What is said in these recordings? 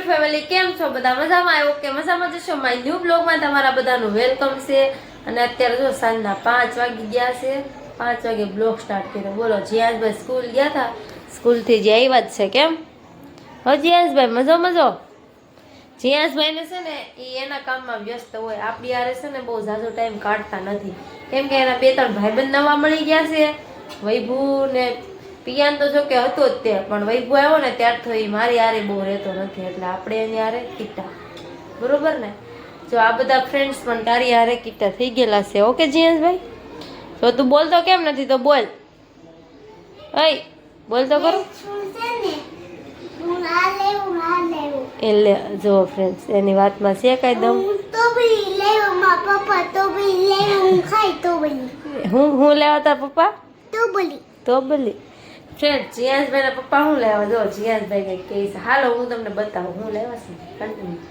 Family કેમ છો બધા મજામાં? ઓકે મજામાં જશો. માય ન્યૂ બ્લોગમાં તમારા બધાનું વેલકમ છે. અને અત્યારે જો સાંજના 5 વાગી ગયા છે. 5 વાગે બ્લોગ સ્ટાર્ટ કર્યો. બોલો જીયાસભાઈ સ્કૂલ ગયા હતા, સ્કૂલથી જે આવ્યા જ છે. કેમ હો જીયાસભાઈ? મજો જીયાસભાઈને છે ને એ એના કામમાં વ્યસ્ત હોય. આપણી યારે છે ને બહુ ઝાઝો ટાઈમ કાઢતા નથી, કેમ કે એના 2-3 ભાઈબંધ નવા મળી ગયા છે. વૈભુ ને પિયાન તો જો કે હતો જ તે, પણ વૈભુ આવ્યો ને ત્યારથી એ મારી હારે બહુ રહેતો નથી, એટલે આપણે એની હારે કીટા. બરોબર ને? જો આ બધા ફ્રેન્ડ્સ પણ તારી હારે કીટા થઈ ગયેલા છે. ઓકે જીયાસભાઈ? તો તું બોલતો કેમ નથી? તો બોલ. અય બોલતો કરો. એટલે જો ફ્રેન્ડ્સ એની વાતમાં છે કઈ દમ. હું લેવા તાર પપ્પા તો બોલી. ફ્રેન્ડ જીયાસભાઈ ના પપ્પા હું લેવા? જો જીયાસભાઈ કઈ કહે છે, હાલો હું તમને બતાવું હું લેવા છું. કન્ટિન્યુ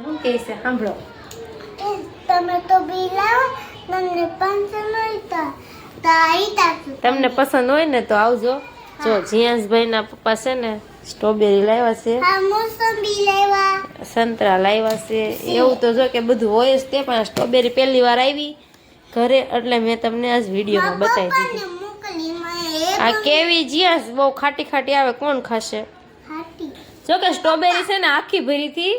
શું કહે છે સાંભળો. તમે તો બી લાવો, તમને પસંદ હોય ને તો આવજો. જો જીયાસભાઈ ના પપ્પા છે ને સ્ટ્રોબેરી લાવ્યા છે, મોસંબી લાવ્યા, સંતરા લાવ્યા છે. એવું તો જો કે બધું હોય જ તે, પણ સ્ટ્રોબેરી પહેલી વાર આવી ઘરે એટલે મેં તમને આજ વિડીયોમાં બતાવી દીધી. આ કેવી જીયાસ બહુ ખાટી ખાટી આવે, કોણ ખાશે? જો કે સ્ટ્રોબેરી છે ને આખી ભરીથી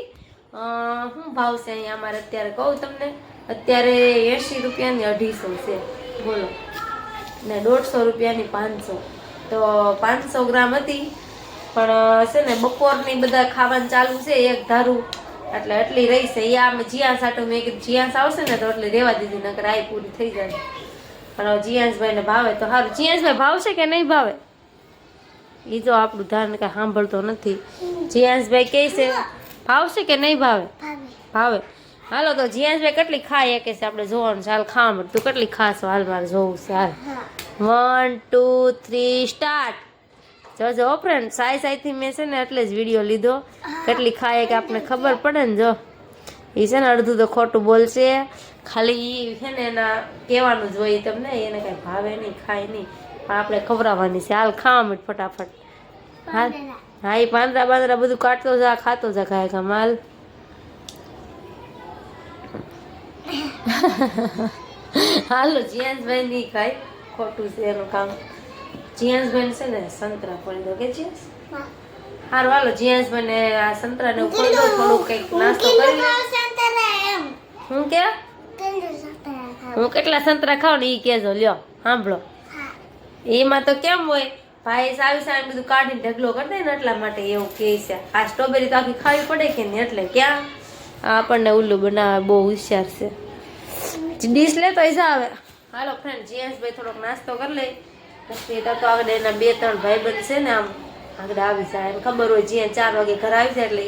શું ભાવ છે અહીંયા અમારે અત્યારે કહું તમને? અત્યારે 80 રૂપિયાની 250 છે. બોલો ને 150 રૂપિયાની 500. તો 500 ગ્રામ હતી, પણ છે ને બપોરની બધા ખાવાનું ચાલુ છે એક ધારું, એટલે એટલી રહી છે. એ આમ જીયાસ આટું મેં કીધું જીયાસ આવશે ને તો એટલે રેવા દીધી, નકર આઈ પૂરી થઈ જાય. પણ જીયાસભાઈ ને ભાવે તો સારું. જીયાસભાઈ ભાવશે કે નહીં ભાવે? એ જો આપણું ધાન કઈ સાંભળતો નથી. જીયાસભાઈ કહે છે ભાવશે કે નહીં ભાવે? ભાવે. હાલો તો જીયાસભાઈ કેટલી ખાય કે છે આપણે જોવાનું. ચાલ ખાવા તું કેટલી ખાશો? હાલ મારે જોવું છે. હાલ 1 2 3 સ્ટાર્ટ. જો ફ્રેન્ડ સાઈ મેં છે ને એટલે જ વિડીયો લીધો, કેટલી ખાય કે આપણે ખબર પડે ને. જો એ છે ને અડધું તો ખોટું બોલશે, ખાલી છે ને એના કહેવાનું જ હોય તમને, એને કઈ ભાવે નહીં ખાય નહીં, પણ આપણે ખવડાવવાની છે. હાલ ખાવા માંડ ફટાફટ. હા હા, એ પાંદડા બાંદરા બધું કાઢતો જા, ખાતો જા, ખાય ખા માલ. હાલો જીયાસભાઈ નહીં ખાય, ખોટું છે એનું કામ. જીયાસભાઈ છે ને સંતરા ફોડી દો કે જીયાસ? હારું હાલો જીયાસભાઈ ને આ સંતરા ને ફોડી દો, થોડુંક કઈક નાસ્તો કરી લે. હું કે હું કેટલા સંતરા ખાવ ને ઈ કેજો. લ્યો સાંભળો, એમાં તો કેમ હોય ભાઈ સાવી બધું કાઢીને ઢગલો કરી દે ને એટલા માટે એવું કે છે. આ સ્ટ્રોબેરી તો આખી ખાવી પડે કે નહીં, એટલે ક્યાં આપણને ઉલ્લુ બનાવે. બહુ હોશિયાર છે. ડીશ લેતો આવે. હાલો ફ્રેન્ડ જીયાસભાઈ થોડોક નાસ્તો કરી લે, પછી તો આગળ એના 2-3 ભાઈબંધ છે ને આમ આગળ આવી જાય. એમ ખબર હોય જીયા 4 વાગે ઘર આવી જાય એટલે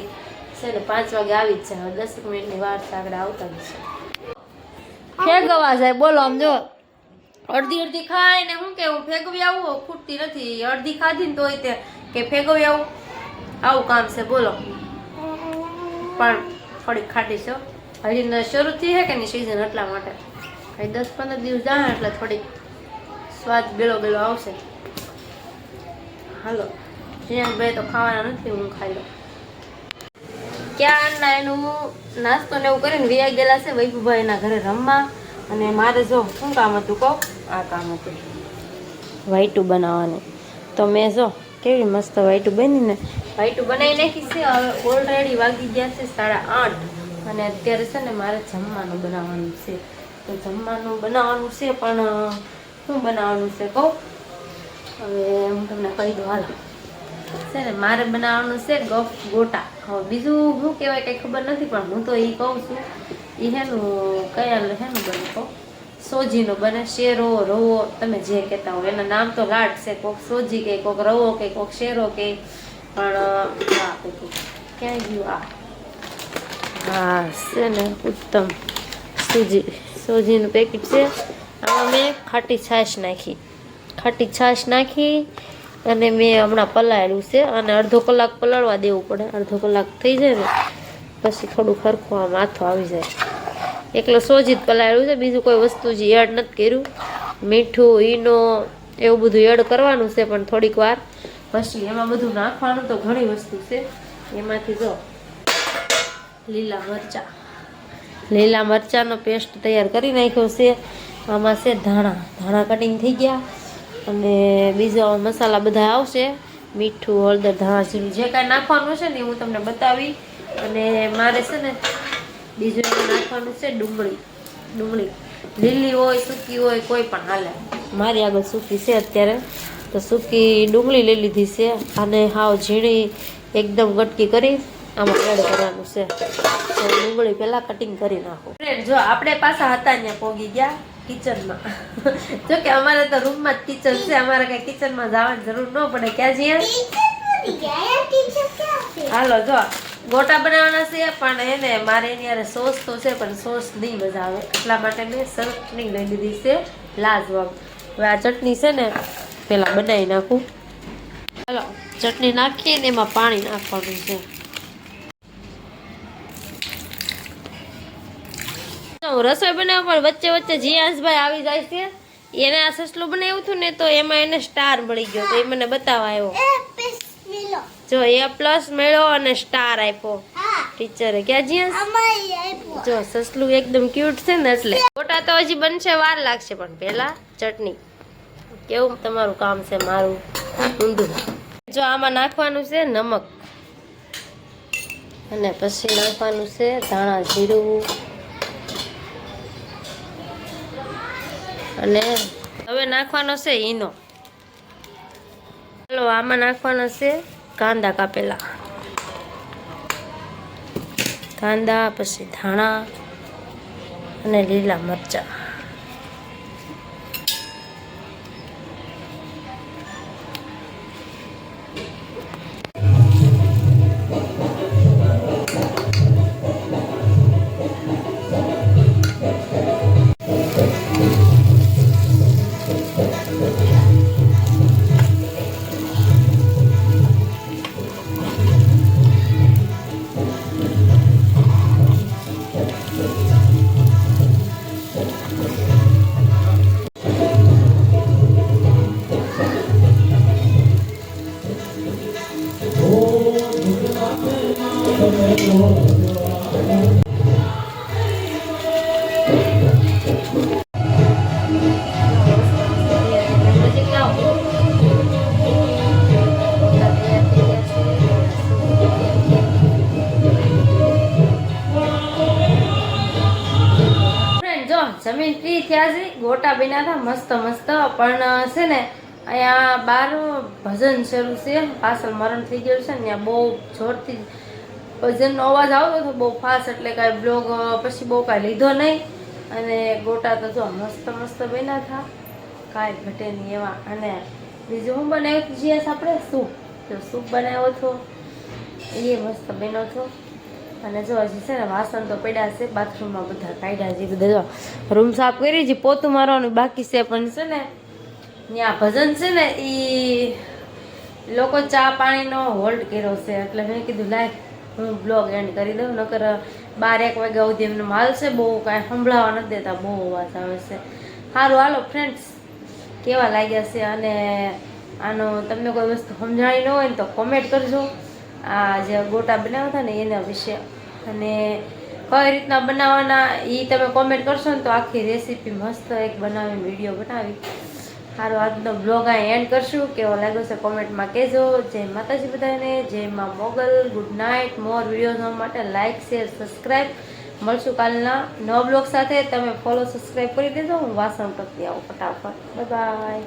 છે ને 5 વાગે આવી જ જાય. 10 મિનિટની વાર છે, આગળ આવતા જ છે. ફેગવા જાય. બોલો આમ જો અડધી ખાય ને હું કેવું ફેગવી આવું ખૂટતી નથી. અડધી ખાધી ને તોય તે કે ફેગવી આવું, આવું કામ છે. બોલો પણ થોડીક ખાટી છે હજી શરૂ થઈ છે કે નહીં સિઝન, એટલા માટે 10-15 દિવસ જાય એટલે થોડીક સ્વાદ બેલો આવશે. હાલો જીયાસભાઈ તો ખાવાના નથી, હું ખાઈ લઉં. ક્યારના એનું નાસ્તો ને એવું કરીને વ્યાઈ ગયેલા છે વૈભુભાઈના ઘરે રમવા. અને મારે જો શું કામ હતું કહું? આ કામ હતું વાઈટું બનાવવાનું. તો મેં જો કેવી મસ્ત વાઈટું બનીને વાઈટું બનાવી નાખી છે. હવે ઓલરેડી વાગી ગયા છે 8:30, અને અત્યારે છે ને મારે જમવાનું બનાવવાનું છે. તો જમવાનું બનાવવાનું છે, પણ શું બનાવવાનું છે કહું? હવે હું તમને કહી દઉં. હાલ છે ને મારે બનાવવાનું છે ગોટા. હવે બીજું શું કહેવાય કંઈ ખબર નથી, પણ હું તો એ કહું છું એ હેનું કયા હેનું બને કહું? સોજીનો બને, શેરો રવો તમે જે કહેતા હો. એના નામ તો લાડ છે, કોઈક સોજી કે કોઈક રવો કે કોઈક શેરો કે, પણ આ ક્યાં ગયું? હા છે ને ઉત્તમ સોજીનું પેકેટ છે. આમાં મેં ખાટી છાશ નાખી અને મેં હમણાં પલાળ્યું છે. અને અડધો કલાક પલાળવા દેવું પડે. અડધો કલાક થઈ જાય ને પછી થોડું ખરખું આમ માથું આવી જાય. એકલો સોજી જ પલાળ્યું છે, બીજું કોઈ વસ્તુ જ એડ નથી કર્યું. મીઠું ઈનો એવું બધું એડ કરવાનું છે, પણ થોડીક વાર પછી એમાં બધું નાખવાનું તો ઘણી વસ્તુ છે. એમાંથી જો લીલા મરચાંનો પેસ્ટ તૈયાર કરી નાખ્યો છે. આમાં છે ધાણા કટિંગ થઈ ગયા. અને બીજા મસાલા બધા આવશે, મીઠું, હળદર, ધાણા જીરું, જે કાંઈ નાખવાનું છે ને હું તમને બતાવી. અને મારે છે ને બીજું એમાં નાખવાનું છે ડુંગળી લીલી હોય સૂકી હોય કોઈ પણ હાલે. મારી આગળ સૂકી છે અત્યારે, તો સૂકી ડુંગળી લઈ લીધી છે. અને હાવ ઝીણી એકદમ ગટકી કરી આમાં એડ કરવાનું છે. તો ડુંગળી પહેલાં કટિંગ કરી નાખો. ફ્રેન્ડ જો આપણે પાછા હતા ત્યાં પહોંચી ગયા કિચનમાં. જો કે અમારે તો રૂમમાં જ કિચન છે, અમારે કઈ કિચનમાં જવાની જરૂર ન પડે. ક્યાં જઈએ? હાલો જો ગોટા બનાવવાના છે, પણ એને મારે એની યારે સોસ તો છે પણ સોસ નહીં મજા આવે, એટલા માટે મેં ચટણી લઈ લીધી છે લાજવાબ. હવે આ ચટણી છે ને પેલા બનાવી નાખું. ચાલો ચટણી નાખીએ ને એમાં પાણી નાખવાનું છે. રસોઈ બનાવવા પણ વચ્ચે વચ્ચે જીયાસભાઈ આવી જાય છે. એને આ સસલું બનાવ્યું હતું ને તો એમાં એને સ્ટાર મળી ગયો, તો એ મને બતાવવા આવ્યો. જો A+ મેળો અને સ્ટાર આપ્યો ટીચરે. ક્યાં જીયાસ? જો સસલું એકદમ ક્યુટ છે ને એટલે. ગોટા તો હજી બનશે, વાર લાગશે, પણ પેલા ચટણી. કેવું તમારું કામ છે, મારું ઊંધું. જો આમાં નાખવાનું છે નમક, અને પછી નાખવાનું છે ધાણા જીરું, અને હવે નાખવાનો છે ઈનો. ચાલો આમાં નાખવાનો છે કાંદા કાપેલા, કાંદા, પછી ધાણા અને લીલા મરચાં. જમીન ફ્રી થયા છે, ગોટા બન્યા હતા મસ્ત મસ્ત. પણ છે ને અહીંયા બહાર ભજન શરૂ છે, પાછળ મરણ થઈ ગયું છે ને, ત્યાં બહુ જોરથી ભજનનો અવાજ આવતો હતો, બહુ ફાસ્ટ, એટલે કાંઈ બ્લોગ પછી બહુ કાંઈ લીધો નહીં. અને ગોટા તો જો મસ્ત મસ્ત બન્યા હતા, કાંઈ ઘટે નહીં એવા. અને બીજું હું બનાવ્યું હતું જીયાસ આપણે સૂપ બનાવ્યો હતો, એ મસ્ત બન્યો હતો. અને જો હજી છે ને વાસણ તો પડ્યા છે બાથરૂમમાં, બધા કાઢ્યા છે, બધા જો રૂમ સાફ કરી છે, પોતું મારવાનું બાકી છે. પણ છે ને ત્યાં ભજન છે ને એ લોકો ચા પાણીનો હોલ્ડ કર્યો છે, એટલે મેં કીધું લાય હું બ્લોગ એન્ડ કરી દઉં, નકર 12-1 વાગ્યા સુધી એમને માલ છે, બહુ કાંઈ સંભળાવા નથી દેતા, બહુ અવાજ આવે છે. સારું હાલો ફ્રેન્ડ્સ, કેવા લાગ્યા છે, અને આનો તમને કોઈ વસ્તુ સમજાણી ન હોય ને તો કોમેન્ટ કરજો. આ જે ગોટા બનાવ્યા હતા ને એના વિશે, અને કઈ રીતના બનાવવાના એ તમે કોમેન્ટ કરશો ને તો આખી રેસીપી મસ્ત એક બનાવી વિડીયો બનાવી. સારું આજનો બ્લોગ અહીં એન્ડ કરશું. કેવો લાગ્યો છે કોમેન્ટમાં કહેજો. જય માતાજી બધાને, જય Maa Mogal. Good night. More video જોવા માટે લાઇક, શેર, સબસ્ક્રાઈબ. મળશું કાલના નવા બ્લોગ સાથે. તમે ફોલો સબસ્ક્રાઈબ કરી દેજો. હું વાસણ કરતી આવું ફટાફટ. Bye bye.